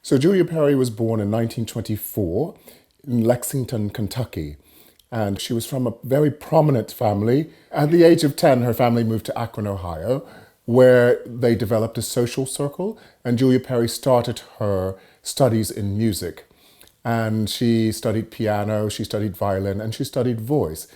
So Julia Perry was born in 1924 in Lexington, Kentucky. And she was from a very prominent family. At the age of 10, her family moved to Akron, Ohio, where they developed a social circle. And Julia Perry started her studies in music. And she studied piano, she studied violin, and she studied voice.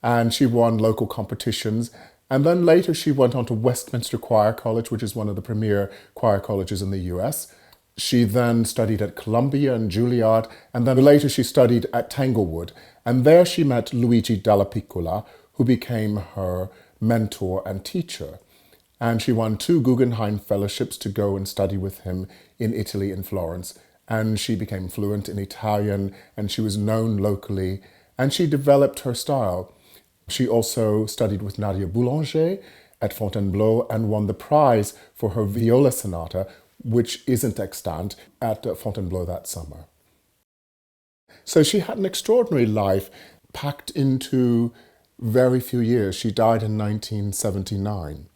And she won local competitions. And then later she went on to Westminster Choir College, which is one of the premier choir colleges in the US. She then studied at Columbia and Juilliard, and then later she studied at Tanglewood. And there she met Luigi Dallapiccola, who became her mentor and teacher. And she won 2 Guggenheim fellowships to go and study with him in Italy, in Florence. And she became fluent in Italian, and she was known locally, and she developed her style. She also studied with Nadia Boulanger at Fontainebleau and won the prize for her viola sonata, which isn't extant, at Fontainebleau that summer. So she had an extraordinary life packed into very few years. She died in 1979.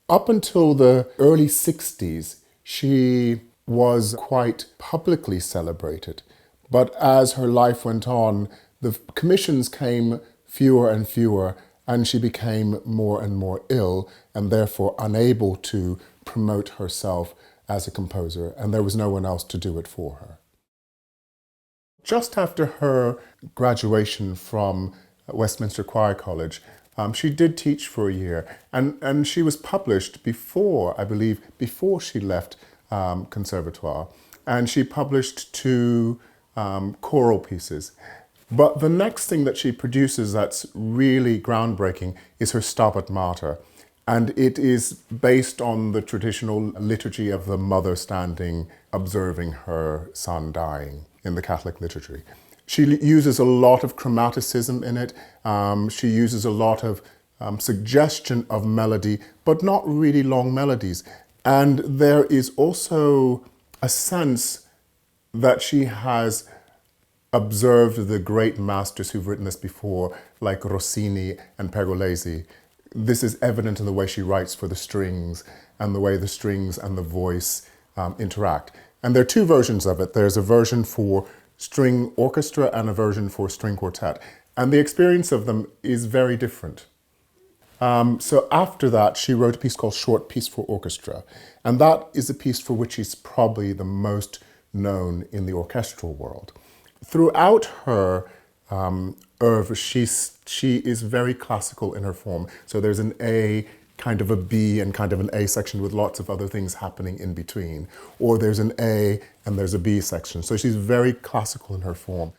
Up until the early 60s, she was quite publicly celebrated. But as her life went on, the commissions came fewer and fewer, and she became more and more ill and therefore unable to promote herself as a composer, and there was no one else to do it for her. Just after her graduation from Westminster Choir College, she did teach for a year, and she was published before, I believe, before she left Conservatoire, and she published 2 choral pieces. But the next thing that she produces that's really groundbreaking is her Stabat Mater. And it is based on the traditional liturgy of the mother standing, observing her son dying in the Catholic liturgy. She uses a lot of chromaticism in it. She uses a lot of suggestion of melody, but not really long melodies. And there is also a sense that she has observed the great masters who've written this before, like Rossini and Pergolesi. This is evident in the way she writes for the strings and the way the strings and the voice interact. And there are 2 versions of it. There's a version for string orchestra and a version for string quartet. And the experience of them is very different. So after that, she wrote a piece called Short Piece for Orchestra. And that is a piece for which she's probably the most known in the orchestral world. Throughout her oeuvre, she is very classical in her form. So there's an A, kind of a B, and kind of an A section with lots of other things happening in between. Or there's an A and there's a B section. So she's very classical in her form.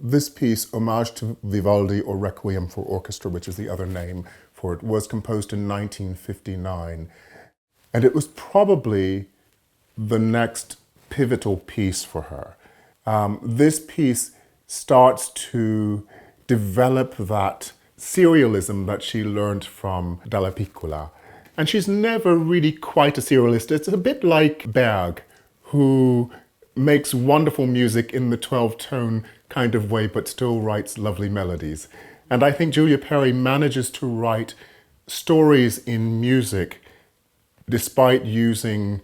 This piece, Homage to Vivaldi, or Requiem for Orchestra, which is the other name for it, was composed in 1959. And it was probably the next pivotal piece for her. This piece starts to develop that serialism that she learned from Dallapiccola. And she's never really quite a serialist. It's a bit like Berg, who makes wonderful music in the 12-tone kind of way, but still writes lovely melodies. And I think Julia Perry manages to write stories in music despite using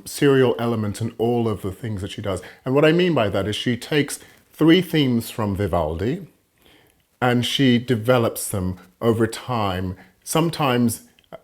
serial elements in all of the things that she does. And what I mean by that is she takes 3 themes from Vivaldi and she develops them over time, sometimes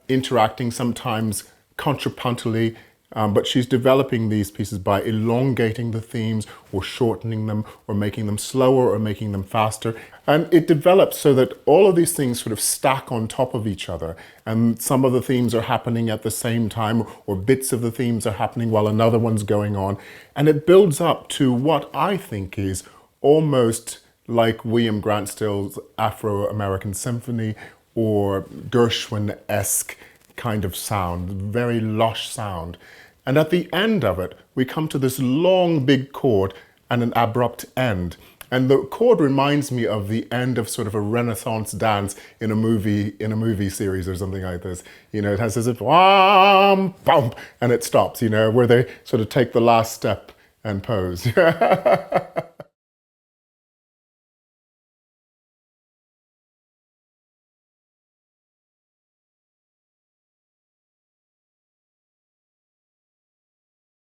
interacting, sometimes contrapuntally, but she's developing these pieces by elongating the themes or shortening them or making them slower or making them faster. And it develops so that all of these things sort of stack on top of each other. And some of the themes are happening at the same time, or bits of the themes are happening while another one's going on. And it builds up to what I think is almost like William Grant Still's Afro-American Symphony or Gershwin-esque kind of sound, very lush sound. And at the end of it, we come to this long, big chord and an abrupt end. And the chord reminds me of the end of sort of a Renaissance dance in a movie series or something like this. You know, it has this wham, bump, and it stops, you know, where they sort of take the last step and pose.